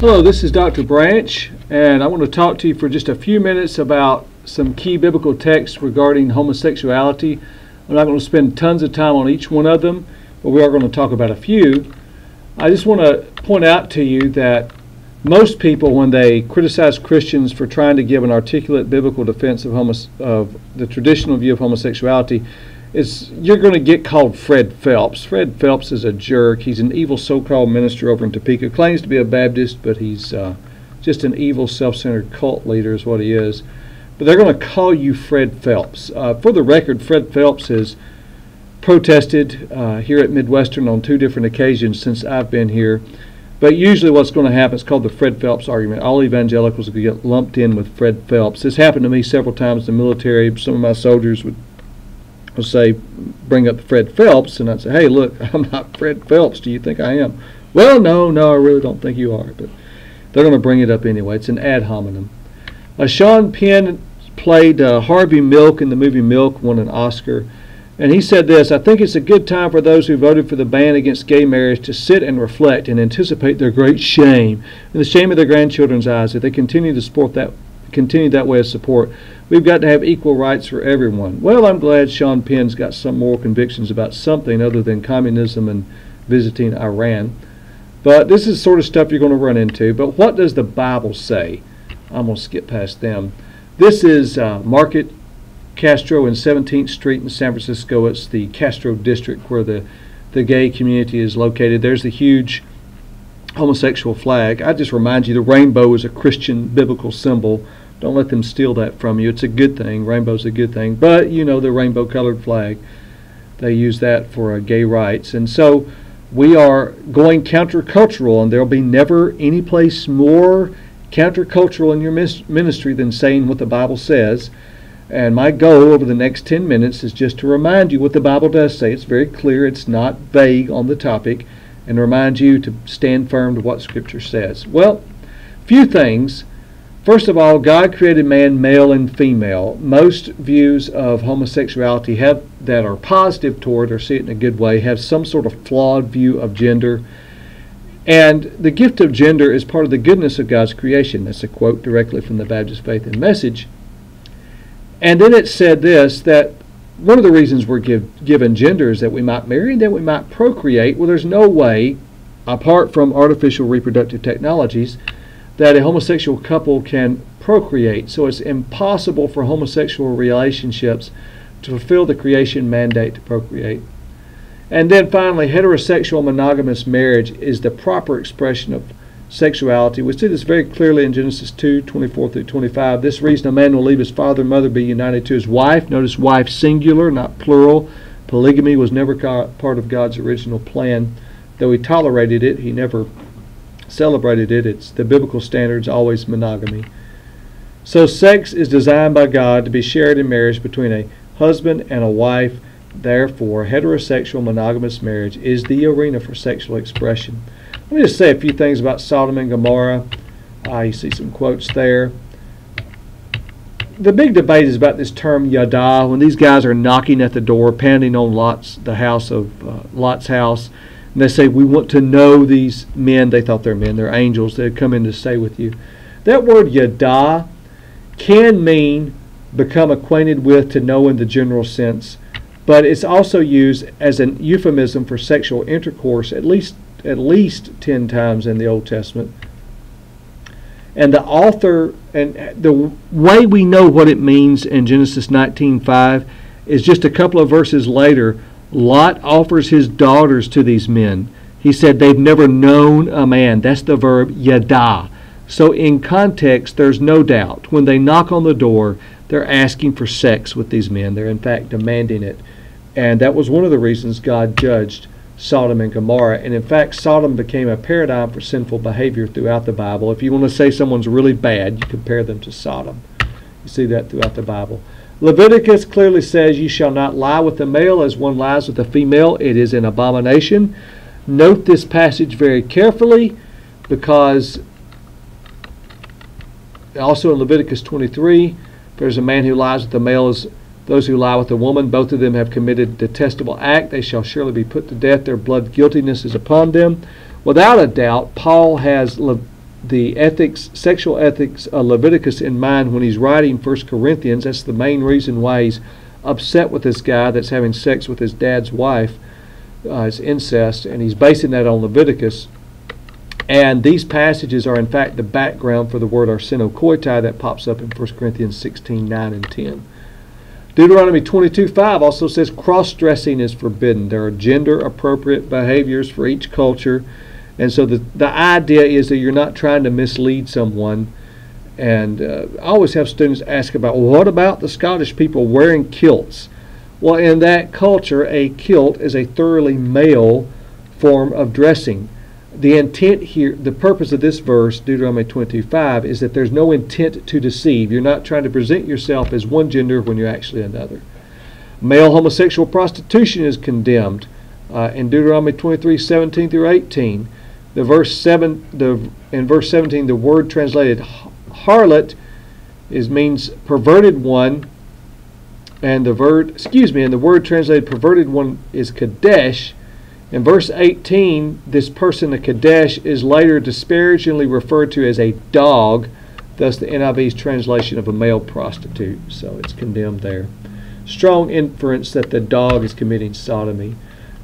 Hello, this is Dr. Branch, and I want to talk to you for just a few minutes about some key biblical texts regarding homosexuality. I'm not going to spend tons of time on each one of them, but we are going to talk about a few. I just want to point out to you that most people, when they criticize Christians for trying to give an articulate biblical defense of the traditional view of homosexuality, you're going to get called Fred Phelps. Fred Phelps is a jerk. He's an evil so-called minister over in Topeka. Claims to be a Baptist, but he's just an evil, self-centered cult leader is what he is. But they're going to call you Fred Phelps. For the record, Fred Phelps has protested here at Midwestern on 2 different occasions since I've been here. But usually what's going to happen is called the Fred Phelps argument. All evangelicals will get lumped in with Fred Phelps. This happened to me several times in the military. Some of my soldiers would say, bring up Fred Phelps, and I'd say, hey, look, I'm not Fred Phelps. Do you think I am? Well, no, I really don't think you are. But they're going to bring it up anyway. It's an ad hominem. Sean Penn played Harvey Milk in the movie Milk, won an Oscar. And he said this: I think it's a good time for those who voted for the ban against gay marriage to sit and reflect and anticipate their great shame and the shame of their grandchildren's eyes if they continue that way of support. We've got to have equal rights for everyone. Well, I'm glad Sean Penn's got some moral convictions about something other than communism and visiting Iran. But this is the sort of stuff you're going to run into. But what does the Bible say? I'm going to skip past them. This is Market Castro and 17th Street in San Francisco. It's the Castro district where the gay community is located. There's the huge homosexual flag. I just remind you, the rainbow is a Christian biblical symbol. Don't let them steal that from you. It's a good thing. Rainbow's a good thing. But, you know, the rainbow-colored flag, they use that for gay rights. And so we are going countercultural, and there will be never any place more countercultural in your ministry than saying what the Bible says. And my goal over the next 10 minutes is just to remind you what the Bible does say. It's very clear. It's not vague on the topic. And remind you to stand firm to what Scripture says. Well, few things. First of all, God created man male and female. Most views of homosexuality that are positive toward or see it in a good way have some sort of flawed view of gender. And the gift of gender is part of the goodness of God's creation. That's a quote directly from the Baptist Faith and Message. And then it said this, that one of the reasons we're given gender is that we might marry and that we might procreate. Well, there's no way, apart from artificial reproductive technologies, that a homosexual couple can procreate. So it's impossible for homosexual relationships to fulfill the creation mandate to procreate. And then finally, heterosexual monogamous marriage is the proper expression of sexuality. We see this very clearly in Genesis 2:24 through 25. This reason a man will leave his father and mother, be united to his wife. Notice wife singular, not plural. Polygamy was never part of God's original plan. Though he tolerated it, he never celebrated it. It's the biblical standards, always monogamy. So sex is designed by God to be shared in marriage between a husband and a wife. Therefore, heterosexual monogamous marriage is the arena for sexual expression. Let me just say a few things about Sodom and Gomorrah. You see some quotes there. The big debate is about this term yada, when these guys are knocking at the door, pounding on Lot's house, and they say, we want to know these men. They thought they're men. They're angels. They'd come in to stay with you. That word yada can mean become acquainted with, to know in the general sense. But it's also used as an euphemism for sexual intercourse at least 10 times in the Old Testament. And the author, and the way we know what it means in Genesis 19:5 is just a couple of verses later. Lot offers his daughters to these men. He said they've never known a man. That's the verb yada. So in context, there's no doubt. When they knock on the door, they're asking for sex with these men. They're in fact demanding it. And that was one of the reasons God judged Sodom and Gomorrah. And in fact, Sodom became a paradigm for sinful behavior throughout the Bible. If you want to say someone's really bad, you compare them to Sodom. You see that throughout the Bible. Leviticus clearly says, you shall not lie with the male as one lies with the female. It is an abomination. Note this passage very carefully, because also in Leviticus 23, there's a man who lies with the male as those who lie with a woman. Both of them have committed a detestable act. They shall surely be put to death. Their blood guiltiness is upon them. Without a doubt, Paul has the sexual ethics of Leviticus in mind when he's writing 1 Corinthians. That's the main reason why he's upset with this guy that's having sex with his dad's wife. It's incest, and he's basing that on Leviticus. And these passages are in fact the background for the word arsenokoitai that pops up in 1 Corinthians 16:9 and 10. Deuteronomy 22:5 also says cross-dressing is forbidden. There are gender-appropriate behaviors for each culture. And so the idea is that you're not trying to mislead someone. And I always have students ask about, well, what about the Scottish people wearing kilts? Well, in that culture, a kilt is a thoroughly male form of dressing. The intent here, the purpose of this verse, Deuteronomy 22:5, is that there's no intent to deceive. You're not trying to present yourself as one gender when you're actually another. Male homosexual prostitution is condemned in Deuteronomy 23:17 through 18. In verse 17, the word translated harlot means perverted one, and the word translated perverted one is kadesh. In verse 18, this person, a kadesh, is later disparagingly referred to as a dog, thus the NIV's translation of a male prostitute. So it's condemned there. Strong inference that the dog is committing sodomy.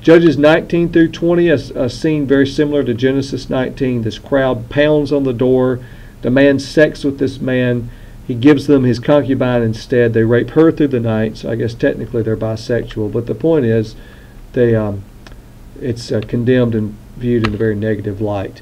Judges 19 through 20, a scene very similar to Genesis 19. This crowd pounds on the door, demands sex with this man. He gives them his concubine instead. They rape her through the night, so I guess technically they're bisexual. But the point is, it's condemned and viewed in a very negative light.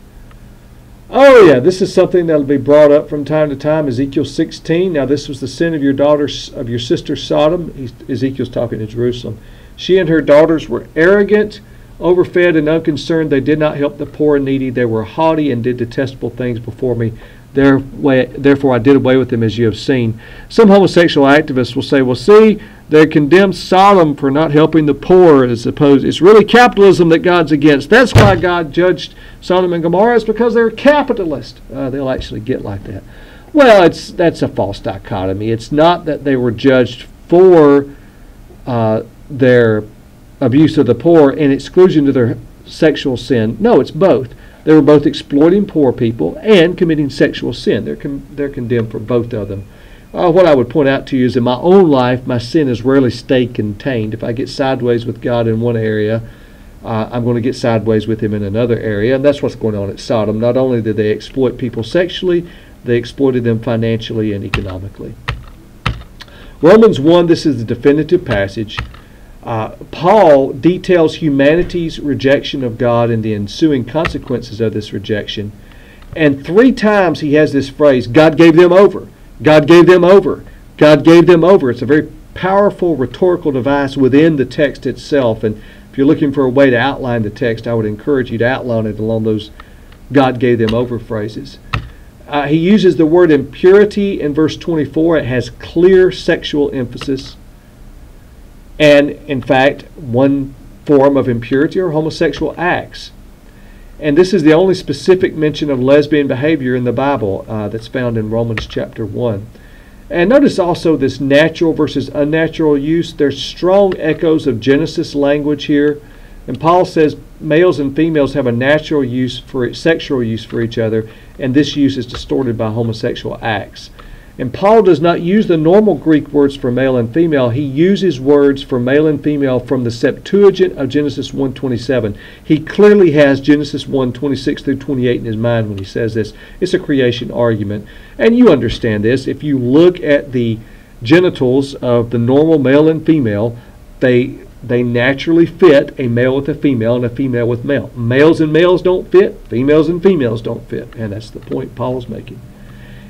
Oh yeah, this is something that will be brought up from time to time. Ezekiel 16. Now this was the sin of your sister Sodom. Ezekiel's talking to Jerusalem. She and her daughters were arrogant, overfed, and unconcerned. They did not help the poor and needy. They were haughty and did detestable things before me. Therefore I did away with them, as you have seen. Some homosexual activists will say, well, see, they condemned Sodom for not helping the poor, as opposed. It's really capitalism that God's against. That's why God judged Sodom and Gomorrah, is because they're capitalist. They'll actually get like that. Well, that's a false dichotomy. It's not that they were judged for their abuse of the poor in exclusion to their sexual sin. No, it's both. They were both exploiting poor people and committing sexual sin. They're condemned for both of them. What I would point out to you is in my own life, my sin has rarely stayed contained. If I get sideways with God in one area, I'm going to get sideways with him in another area. And that's what's going on at Sodom. Not only did they exploit people sexually, they exploited them financially and economically. Romans 1, this is the definitive passage. Paul details humanity's rejection of God and the ensuing consequences of this rejection. And 3 times he has this phrase, God gave them over. God gave them over. God gave them over. It's a very powerful rhetorical device within the text itself. And if you're looking for a way to outline the text, I would encourage you to outline it along those God gave them over phrases. He uses the word impurity in verse 24. It has clear sexual emphasis. And in fact, one form of impurity are homosexual acts. And this is the only specific mention of lesbian behavior in the Bible that's found in Romans chapter 1. And notice also this natural versus unnatural use. There's strong echoes of Genesis language here. And Paul says males and females have a natural use for sexual use for each other, and this use is distorted by homosexual acts. And Paul does not use the normal Greek words for male and female. He uses words for male and female from the Septuagint of Genesis 1:27. He clearly has Genesis 1:26 through 28 in his mind when he says this. It's a creation argument. And you understand this. If you look at the genitals of the normal male and female, they naturally fit a male with a female and a female with male. Males and males don't fit. Females and females don't fit. And that's the point Paul's making.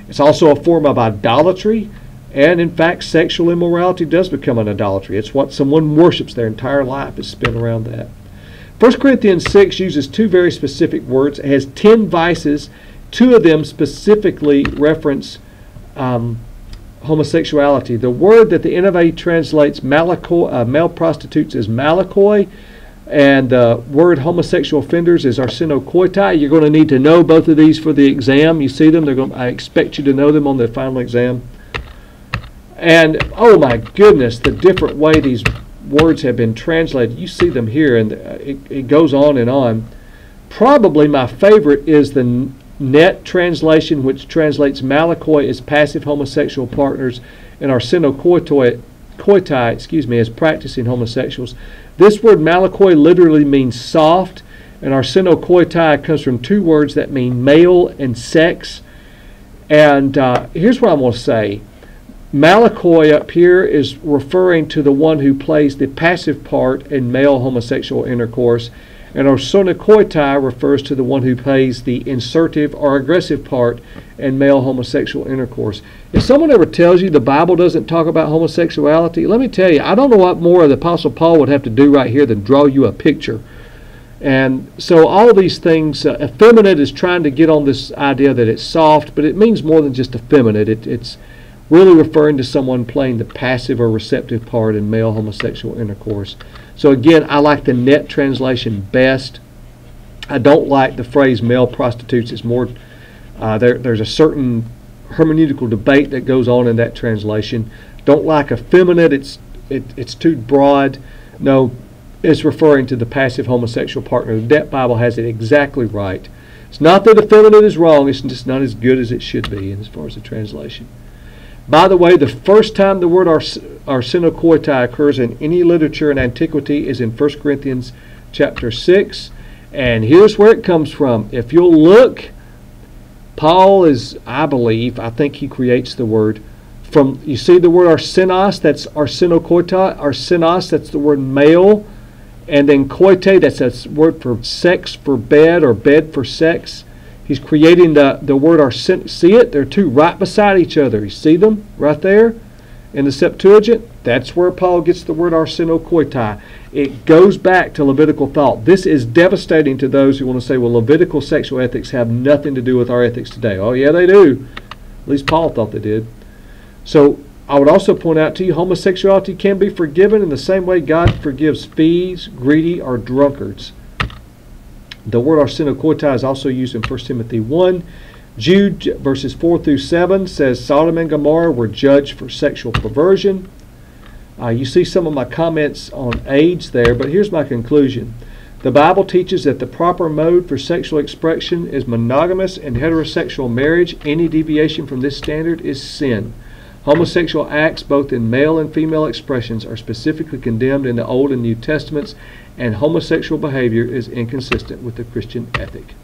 It's also a form of idolatry, and in fact, sexual immorality does become an idolatry. It's what someone worships. Their entire life is spent around that. 1 Corinthians 6 uses 2 very specific words. It has 10 vices. 2 of them specifically reference homosexuality. The word that the NIV translates male prostitutes is malakoi, and the word homosexual offenders is arsenokoitai. You're going to need to know both of these for the exam. You see them. I expect you to know them on the final exam. And oh my goodness, the different way these words have been translated. You see them here, and it goes on and on. Probably my favorite is the net translation, which translates malakoi as passive homosexual partners, and arsenokoitai, as practicing homosexuals. This word malakoi literally means soft, and arsenokoitai comes from two words that mean male and sex. And here's what I'm going to say. Malakoi up here is referring to the one who plays the passive part in male homosexual intercourse, and arsenokoitai refers to the one who plays the insertive or aggressive part in male homosexual intercourse. If someone ever tells you the Bible doesn't talk about homosexuality, let me tell you, I don't know what more the Apostle Paul would have to do right here than draw you a picture. And so all of these things, effeminate is trying to get on this idea that it's soft, but it means more than just effeminate. It's really referring to someone playing the passive or receptive part in male homosexual intercourse. So again, I like the net translation best. I don't like the phrase male prostitutes. It's more, there's a certain hermeneutical debate that goes on in that translation. Don't like effeminate. It's too broad. No, it's referring to the passive homosexual partner. The Debt Bible has it exactly right. It's not that effeminate is wrong. It's just not as good as it should be as far as the translation. By the way, the first time the word arsenokoitai occurs in any literature in antiquity is in 1 Corinthians chapter 6. And here's where it comes from. If you'll look, Paul is, I think he creates the word from, you see the word arsenos, that's arsenokoitai. Arsenos, that's the word male. And then koite, that's a word for sex, for bed, or bed for sex. He's creating the word arsen. See it? They're two right beside each other. You see them right there in the Septuagint? That's where Paul gets the word arsenokoitai. It goes back to Levitical thought. This is devastating to those who want to say, well, Levitical sexual ethics have nothing to do with our ethics today. Oh, yeah, they do. At least Paul thought they did. So I would also point out to you, homosexuality can be forgiven in the same way God forgives thieves, greedy, or drunkards. The word arsenokoitai is also used in 1 Timothy 1. Jude verses 4 through 7 says Sodom and Gomorrah were judged for sexual perversion. You see some of my comments on age there, but here's my conclusion. The Bible teaches that the proper mode for sexual expression is monogamous and heterosexual marriage. Any deviation from this standard is sin. Homosexual acts, both in male and female expressions, are specifically condemned in the Old and New Testaments, and homosexual behavior is inconsistent with the Christian ethic.